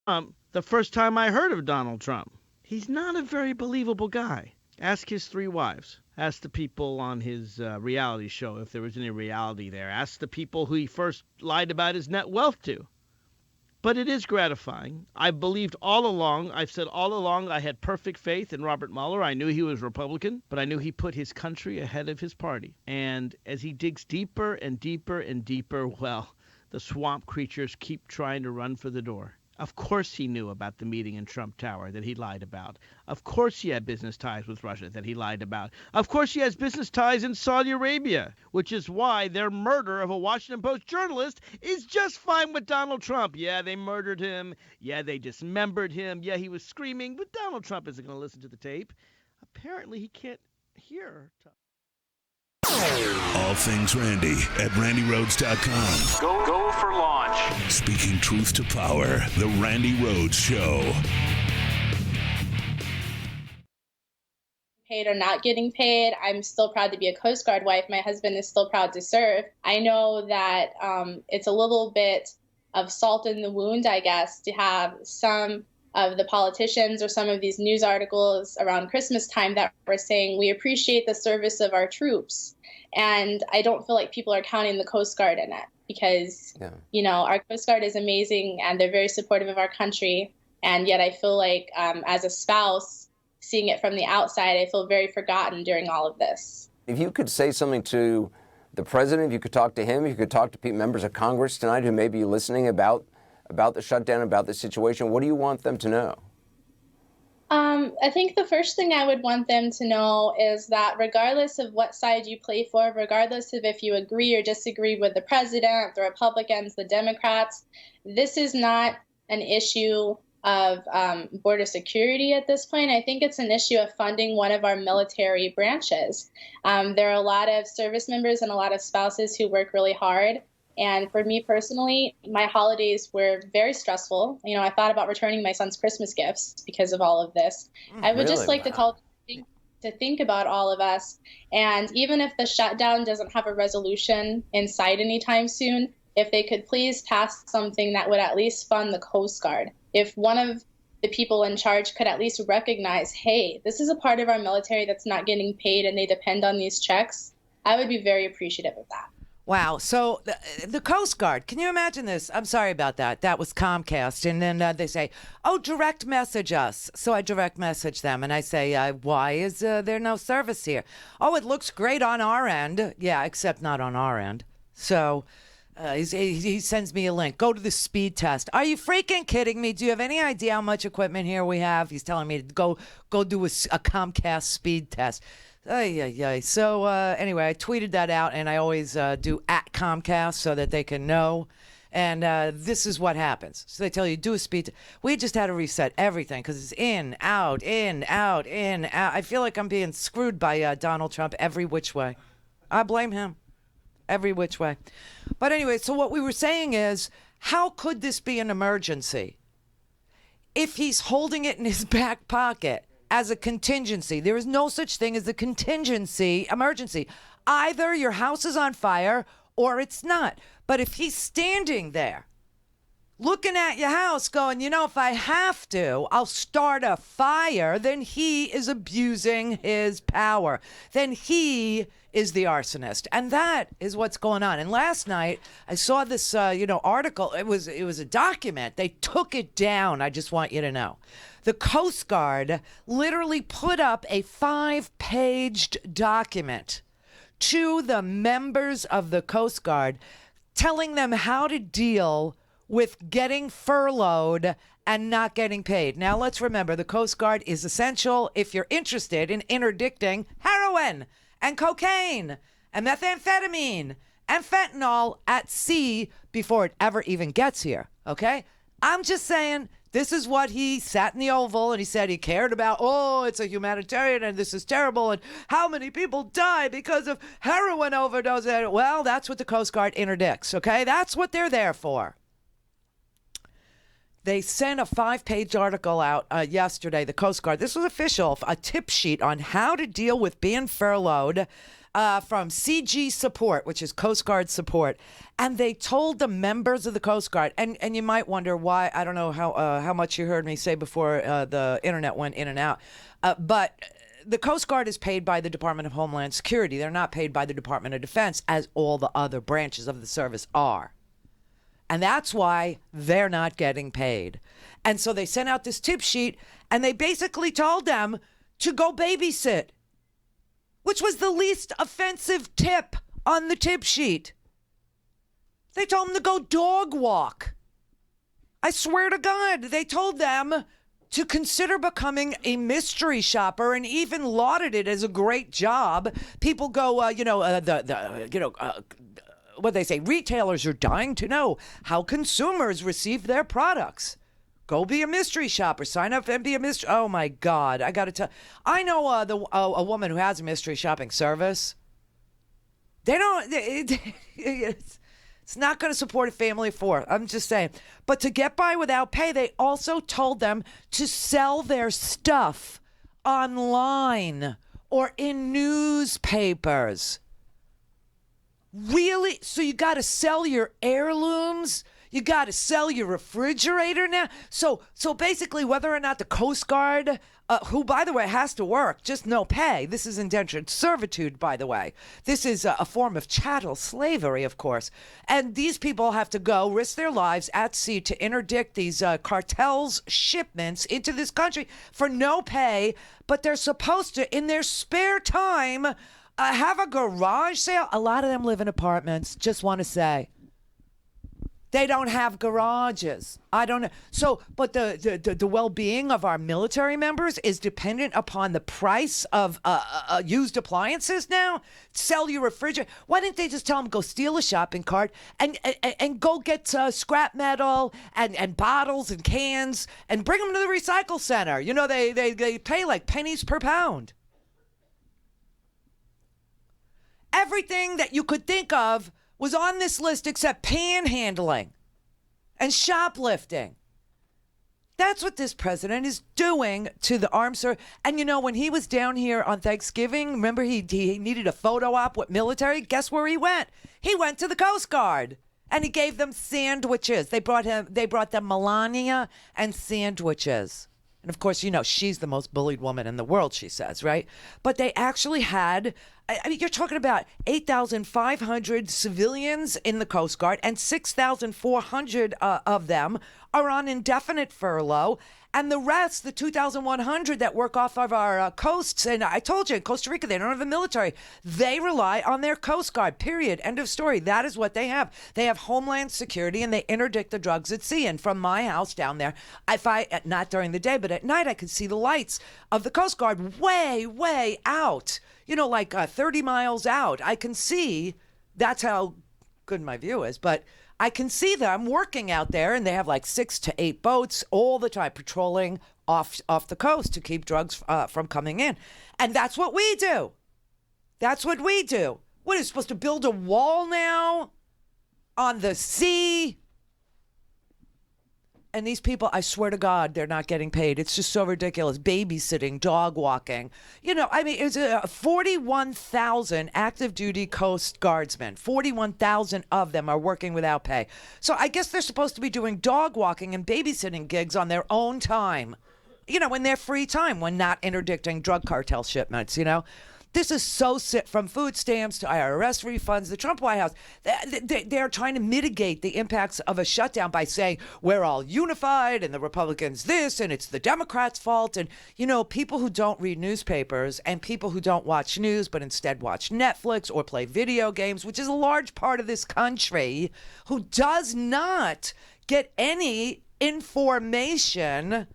The first time I heard of Donald Trump. He's not a very believable guy. Ask his three wives. Ask the people on his reality show if there was any reality there. Ask the people who he first lied about his net wealth to. But it is gratifying. I believed all along, I've said all along, I had perfect faith in Robert Mueller. I knew he was Republican, but I knew he put his country ahead of his party. And as he digs deeper and deeper and deeper, well, the swamp creatures keep trying to run for the door. Of course he knew about the meeting in Trump Tower that he lied about. Of course he had business ties with Russia that he lied about. Of course he has business ties in Saudi Arabia, which is why their murder of a Washington Post journalist is just fine with Donald Trump. Yeah, they murdered him. Yeah, they dismembered him. Yeah, he was screaming, but Donald Trump isn't going to listen to the tape. Apparently he can't hear. All things Randy at RandyRhodes.com. Go for launch. Speaking truth to power, The Randy Rhodes Show. Paid or not getting paid, I'm still proud to be a Coast Guard wife. My husband is still proud to serve. I know that it's a little bit of salt in the wound, I guess, to have some of the politicians or some of these news articles around Christmas time that were saying we appreciate the service of our troops. And I don't feel like people are counting the Coast Guard in it because, our Coast Guard is amazing and they're very supportive of our country. And yet I feel like as a spouse, seeing it from the outside, I feel very forgotten during all of this. If you could say something to the president, if you could talk to him, if you could talk to members of Congress tonight who may be listening about the shutdown, about the situation, what do you want them to know? I think the first thing I would want them to know is that regardless of what side you play for, regardless of if you agree or disagree with the president, the Republicans, the Democrats, this is not an issue of border security at this point. I think it's an issue of funding one of our military branches. There are a lot of service members and a lot of spouses who work really hard. And for me personally, my holidays were very stressful. I thought about returning my son's Christmas gifts because of all of this. I would just like to call to think about all of us. And even if the shutdown doesn't have a resolution in sight anytime soon, if they could please pass something that would at least fund the Coast Guard. If one of the people in charge could at least recognize, hey, this is a part of our military that's not getting paid and they depend on these checks, I would be very appreciative of that. Wow. So the Coast Guard, can you imagine this? I'm sorry about that. That was Comcast. And then they say, oh, direct message us. So I direct message them and I say, why is there no service here? Oh, it looks great on our end. Yeah, except not on our end. So he sends me a link. Go to the speed test. Are you freaking kidding me? Do you have any idea how much equipment here we have? He's telling me to go do a Comcast speed test. So anyway, I tweeted that out, and I always do at Comcast so that they can know. And this is what happens. So they tell you, do a speed. We just had to reset everything because it's in, out, in, out, in, out. I feel like I'm being screwed by Donald Trump every which way. I blame him every which way. But anyway, so what we were saying is, how could this be an emergency if he's holding it in his back pocket? As a contingency. There is no such thing as a contingency emergency. Either your house is on fire or it's not. But if he's standing there looking at your house going, if I have to, I'll start a fire, then he is abusing his power. Then he is the arsonist. And that is what's going on. And last night I saw this, article. It was a document. They took it down. I just want you to know. The Coast Guard literally put up a 5-page document to the members of the Coast Guard telling them how to deal with getting furloughed and not getting paid. Now, let's remember, the Coast Guard is essential if you're interested in interdicting heroin and cocaine and methamphetamine and fentanyl at sea before it ever even gets here, okay? I'm just saying, this is what he sat in the Oval and he said he cared about. Oh, it's a humanitarian and this is terrible. And how many people die because of heroin overdose? Well, that's what the Coast Guard interdicts, okay? That's what they're there for. They sent a 5-page article out yesterday, the Coast Guard. This was official, a tip sheet on how to deal with being furloughed from CG Support, which is Coast Guard support. And they told the members of the Coast Guard, and you might wonder why, I don't know how much you heard me say before the internet went in and out, but the Coast Guard is paid by the Department of Homeland Security. They're not paid by the Department of Defense, as all the other branches of the service are. And that's why they're not getting paid. And so they sent out this tip sheet, and they basically told them to go babysit, which was the least offensive tip on the tip sheet. They told them to go dog walk. I swear to God, they told them to consider becoming a mystery shopper, and even lauded it as a great job. People go, what they say, retailers are dying to know how consumers receive their products. Go be a mystery shopper. Sign up and be a mystery. Oh my God! I got to tell. I know a woman who has a mystery shopping service. They don't. It's not going to support a family of 4. I'm just saying. But to get by without pay, they also told them to sell their stuff online or in newspapers. Really? So you got to sell your heirlooms? You got to sell your refrigerator now? So basically, whether or not the Coast Guard, who, by the way, has to work, just no pay. This is indentured servitude, by the way. This is a form of chattel slavery, of course. And these people have to go risk their lives at sea to interdict these cartels' shipments into this country for no pay. But they're supposed to, in their spare time, have a garage sale. A lot of them live in apartments, just want to say. They don't have garages. I don't know. So, but the well-being of our military members is dependent upon the price of used appliances now. Sell your refrigerator. Why didn't they just tell them go steal a shopping cart and go get scrap metal and bottles and cans and bring them to the recycle center? You know, they pay like pennies per pound. Everything that you could think of was on this list except panhandling and shoplifting. That's what this president is doing to the armed service. And you know, when he was down here on Thanksgiving, remember he needed a photo op with military? Guess where he went? He went to the Coast Guard. And he gave them sandwiches. They brought them Melania and sandwiches. And of course, you know, she's the most bullied woman in the world, she says, right? But they actually had, I mean, you're talking about 8,500 civilians in the Coast Guard, and 6,400 of them are on indefinite furlough. And the rest, the 2,100 that work off of our coasts, and I told you, in Costa Rica, they don't have a military. They rely on their Coast Guard, period. End of story. That is what they have. They have Homeland Security, and they interdict the drugs at sea. And from my house down there, not during the day, but at night, I could see the lights of the Coast Guard way, way out. You know, like 30 miles out. I can see, that's how good my view is, but I can see them working out there, and they have like 6 to 8 boats all the time patrolling off the coast to keep drugs from coming in. And that's what we do. That's what we do. What, is supposed to build a wall now on the sea? And these people, I swear to God, they're not getting paid. It's just so ridiculous. Babysitting, dog walking. You know, I mean, it's 41,000 active duty Coast Guardsmen. 41,000 of them are working without pay. So I guess they're supposed to be doing dog walking and babysitting gigs on their own time. You know, in their free time, when not interdicting drug cartel shipments, you know. This is so sick, from food stamps to IRS refunds. The Trump White House, they're trying to mitigate the impacts of a shutdown by saying we're all unified and the Republicans this and it's the Democrats' fault. And, you know, people who don't read newspapers and people who don't watch news but instead watch Netflix or play video games, which is a large part of this country, who does not get any information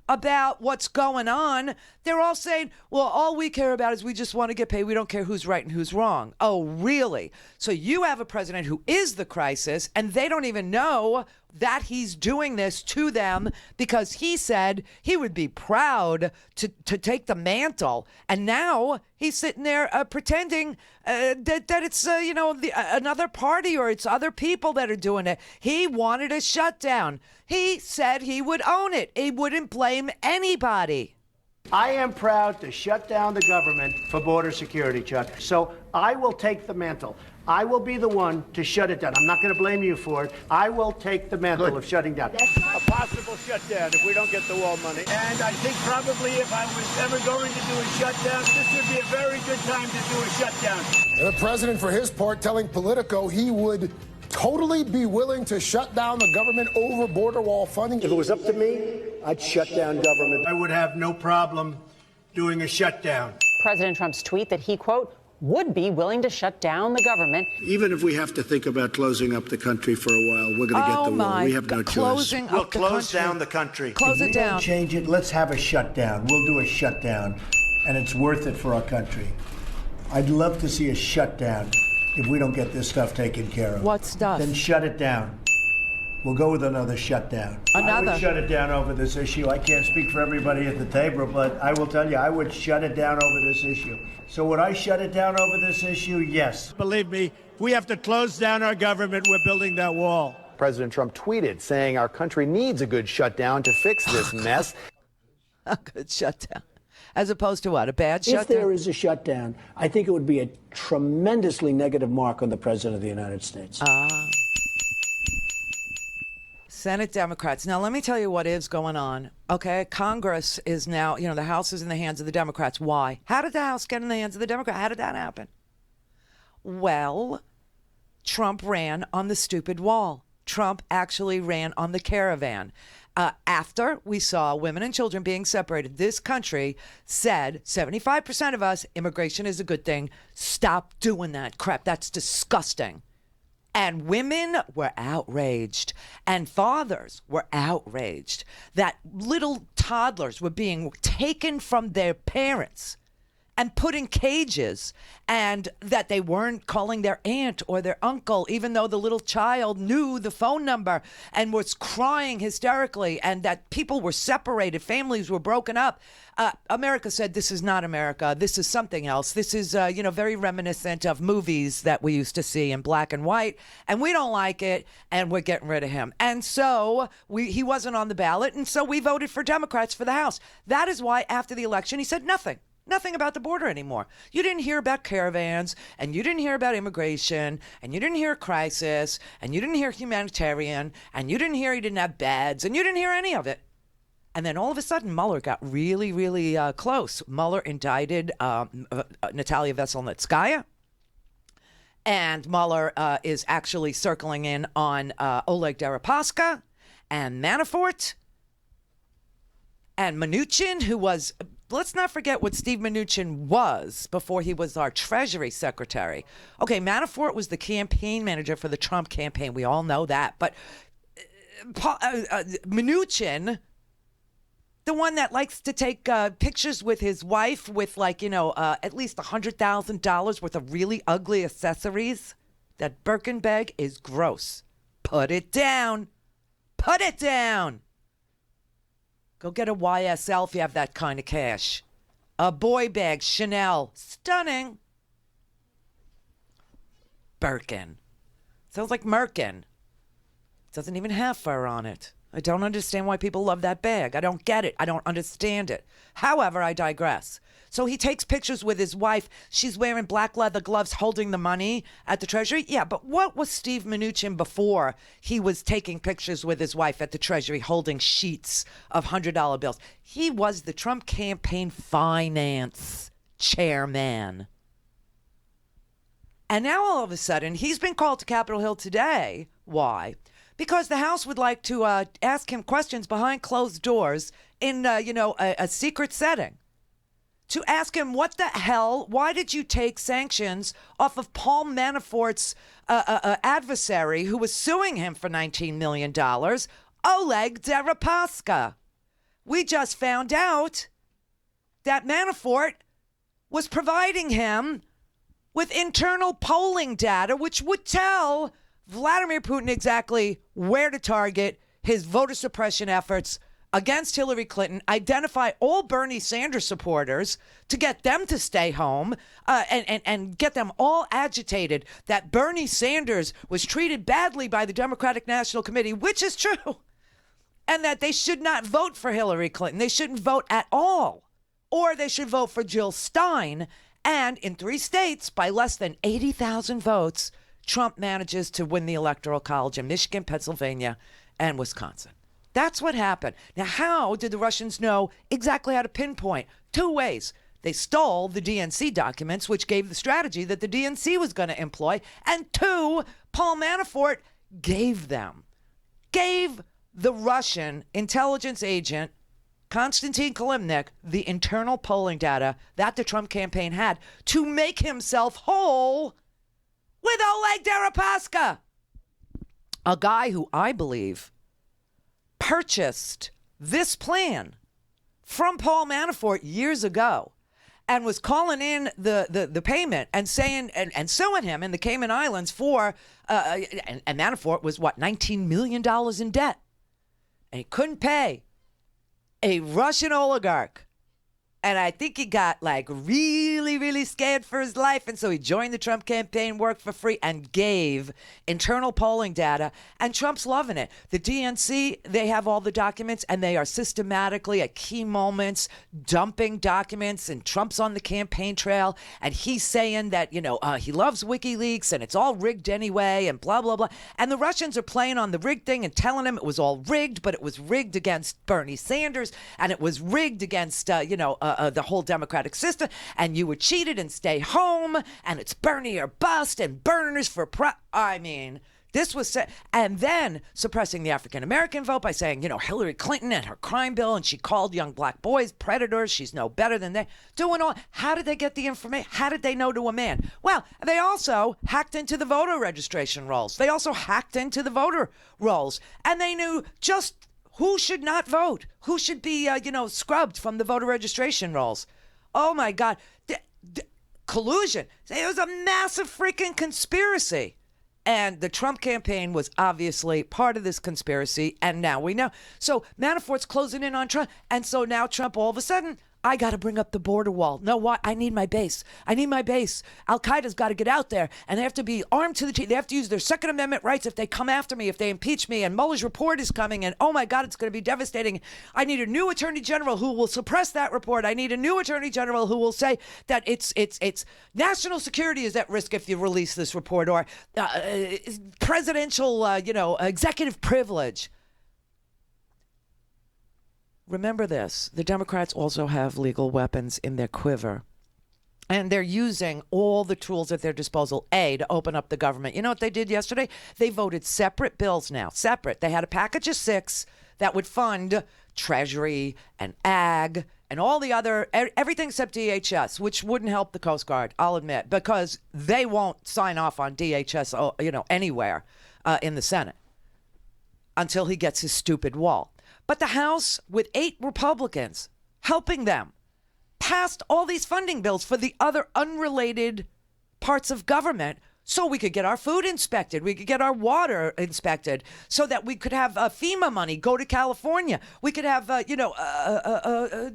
about what's going on. They're all saying, well, all we care about is we just want to get paid. We don't care who's right and who's wrong. Oh, really? So you have a president who is the crisis, and they don't even know that he's doing this to them because he said he would be proud to take the mantle. And now he's sitting there pretending that it's, another party or it's other people that are doing it. He wanted a shutdown. He said he would own it. He wouldn't blame anybody. I am proud to shut down the government for border security, Chuck. So I will take the mantle. I will be the one to shut it down. I'm not going to blame you for it. I will take the mantle of shutting down. A possible shutdown if we don't get the wall money. And I think probably if I was ever going to do a shutdown, this would be a very good time to do a shutdown. And the president, for his part, telling Politico he would totally be willing to shut down the government over border wall funding. If it was up to me, I'd shut down government. I would have no problem doing a shutdown. President Trump's tweet that he, quote, would be willing to shut down the government. Even if we have to think about closing up the country for a while, we're going to get the wall. We have no choice. We'll close down the country. Close it down. Change it. Let's have a shutdown. We'll do a shutdown, and it's worth it for our country. I'd love to see a shutdown if we don't get this stuff taken care of. What stuff? Then shut it down. We'll go with another shutdown. I would shut it down over this issue. I can't speak for everybody at the table, but I will tell you, I would shut it down over this issue. So would I shut it down over this issue? Yes. Believe me, if we have to close down our government, we're building that wall. President Trump tweeted saying our country needs a good shutdown to fix this mess. A good shutdown. As opposed to what? A bad shutdown? If there is a shutdown, I think it would be a tremendously negative mark on the President of the United States. Senate Democrats. Now, let me tell you what is going on. Okay, Congress is now, the House is in the hands of the Democrats. Why? How did the House get in the hands of the Democrats? How did that happen? Well, Trump ran on the stupid wall. Trump actually ran on the caravan. After we saw women and children being separated, this country said 75% of us, immigration is a good thing. Stop doing that crap. That's disgusting. And women were outraged, and fathers were outraged that little toddlers were being taken from their parents and put in cages, and that they weren't calling their aunt or their uncle, even though the little child knew the phone number and was crying hysterically, and that people were separated, families were broken up. America said, this is not America. This is something else. This is, very reminiscent of movies that we used to see in black and white, and we don't like it, and we're getting rid of him. And so he wasn't on the ballot, and so we voted for Democrats for the House. That is why after the election, he said nothing about the border anymore. You didn't hear about caravans, and you didn't hear about immigration, and you didn't hear crisis, and you didn't hear humanitarian, and you didn't hear he didn't have beds, and you didn't hear any of it. And then all of a sudden, Mueller got really, really close. Mueller indicted Natalia Veselnitskaya, and Mueller is actually circling in on Oleg Deripaska and Manafort and Mnuchin, who was... Let's not forget what Steve Mnuchin was before he was our Treasury Secretary. Okay, Manafort was the campaign manager for the Trump campaign. We all know that. But Mnuchin, the one that likes to take pictures with his wife with at least $100,000 worth of really ugly accessories, that Birkin bag is gross. Put it down. Put it down. Go get a YSL if you have that kind of cash. A boy bag, Chanel. Stunning. Birkin. Sounds like Merkin. Doesn't even have fur on it. I don't understand why people love that bag. I don't get it. I don't understand it. However, I digress. So he takes pictures with his wife. She's wearing black leather gloves holding the money at the Treasury. Yeah, but what was Steve Mnuchin before he was taking pictures with his wife at the Treasury holding sheets of $100 bills? He was the Trump campaign finance chairman. And now all of a sudden, he's been called to Capitol Hill today. Why? Because the House would like to ask him questions behind closed doors in, a secret setting. To ask him, what the hell, why did you take sanctions off of Paul Manafort's adversary who was suing him for $19 million, Oleg Deripaska? We just found out that Manafort was providing him with internal polling data, which would tell Vladimir Putin exactly where to target his voter suppression efforts against Hillary Clinton, identify all Bernie Sanders supporters to get them to stay home, and get them all agitated that Bernie Sanders was treated badly by the Democratic National Committee, which is true, and that they should not vote for Hillary Clinton. They shouldn't vote at all, or they should vote for Jill Stein. And in 3 states, by less than 80,000 votes, Trump manages to win the Electoral College in Michigan, Pennsylvania, and Wisconsin. That's what happened. Now, how did the Russians know exactly how to pinpoint? 2 ways. They stole the DNC documents, which gave the strategy that the DNC was going to employ. And 2, Paul Manafort gave the Russian intelligence agent, Konstantin Kilimnik, the internal polling data that the Trump campaign had to make himself whole with Oleg Deripaska, a guy who I believe purchased this plan from Paul Manafort years ago and was calling in the payment and saying and suing him in the Cayman Islands for and Manafort was $19 million in debt, and he couldn't pay a Russian oligarch. And I think he got really, really scared for his life. And so he joined the Trump campaign, worked for free, and gave internal polling data. And Trump's loving it. The DNC, they have all the documents, and they are systematically at key moments dumping documents. And Trump's on the campaign trail. And he's saying that, he loves WikiLeaks and it's all rigged anyway and blah, blah, blah. And the Russians are playing on the rigged thing and telling him it was all rigged, but it was rigged against Bernie Sanders. And it was rigged against, the whole democratic system, and you were cheated and stay home, and it's Bernie or bust, and burners for this was and then suppressing the African American vote by saying, Hillary Clinton and her crime bill, and she called young black boys predators. She's no better than they. Doing all. How did they get the information? How did they know to a man? Well, they also hacked into the voter registration rolls. They also hacked into the voter rolls, and they knew just who should not vote, who should be, scrubbed from the voter registration rolls. Oh, my God. Collusion. It was a massive freaking conspiracy. And the Trump campaign was obviously part of this conspiracy, and now we know. So Manafort's closing in on Trump, and so now Trump all of a sudden, I got to bring up the border wall. No, what? I need my base. Al-Qaeda's got to get out there, and they have to be armed to the teeth. They have to use their Second Amendment rights if they come after me, if they impeach me, and Mueller's report is coming, and oh my God, it's going to be devastating. I need a new attorney general who will suppress that report. I need a new attorney general who will say that it's national security is at risk if you release this report, or presidential, executive privilege. Remember this, the Democrats also have legal weapons in their quiver. And they're using all the tools at their disposal, to open up the government. You know what they did yesterday? They voted separate bills now, separate. They had a package of 6 that would fund Treasury and Ag and all the other, everything except DHS, which wouldn't help the Coast Guard, I'll admit, because they won't sign off on DHS, anywhere in the Senate until he gets his stupid wall. But the House, with 8 Republicans helping them, passed all these funding bills for the other unrelated parts of government so we could get our food inspected, we could get our water inspected, so that we could have FEMA money go to California. We could have, a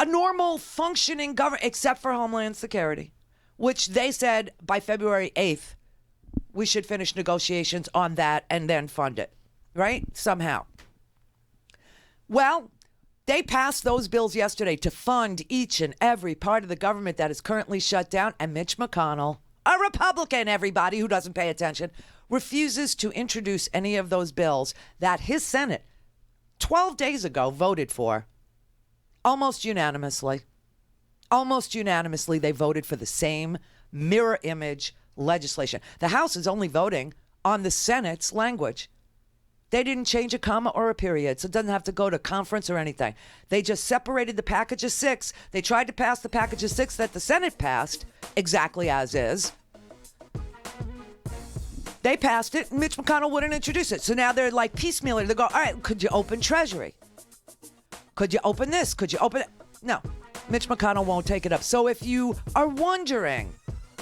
normal functioning government, except for Homeland Security, which they said by February 8th, we should finish negotiations on that and then fund it, right? Somehow. Well, they passed those bills yesterday to fund each and every part of the government that is currently shut down. And Mitch McConnell, a Republican, everybody who doesn't pay attention, refuses to introduce any of those bills that his Senate 12 days ago voted for almost unanimously. Almost unanimously, they voted for the same mirror image legislation. The House is only voting on the Senate's language. They didn't change a comma or a period, so it doesn't have to go to conference or anything. They just separated the package of 6. They tried to pass the package of 6 that the Senate passed, exactly as is. They passed it, and Mitch McConnell wouldn't introduce it. So now they're like piecemealing. They go, all right, could you open Treasury? Could you open this? Could you open it? No, Mitch McConnell won't take it up. So if you are wondering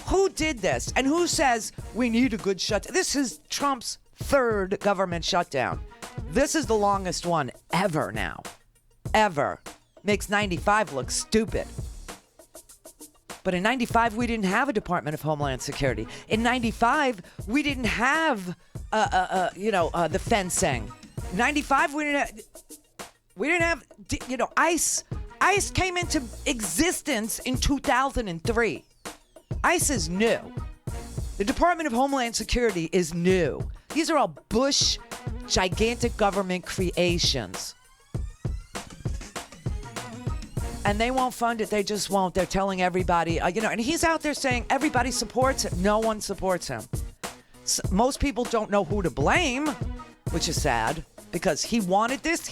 Who did this? And who says we need a good shutdown? This is Trump's third government shutdown. This is the longest one ever now. Ever. Makes 95 look stupid. But in 95, we didn't have a Department of Homeland Security. In 95, we didn't have, the fencing. 95, we didn't have, ICE. ICE came into existence in 2003. ICE is new. The Department of Homeland Security is new. These are all Bush gigantic government creations. And they won't fund it. They just won't. They're telling everybody, and he's out there saying everybody supports him. No one supports him. Most people don't know who to blame, which is sad because he wanted this.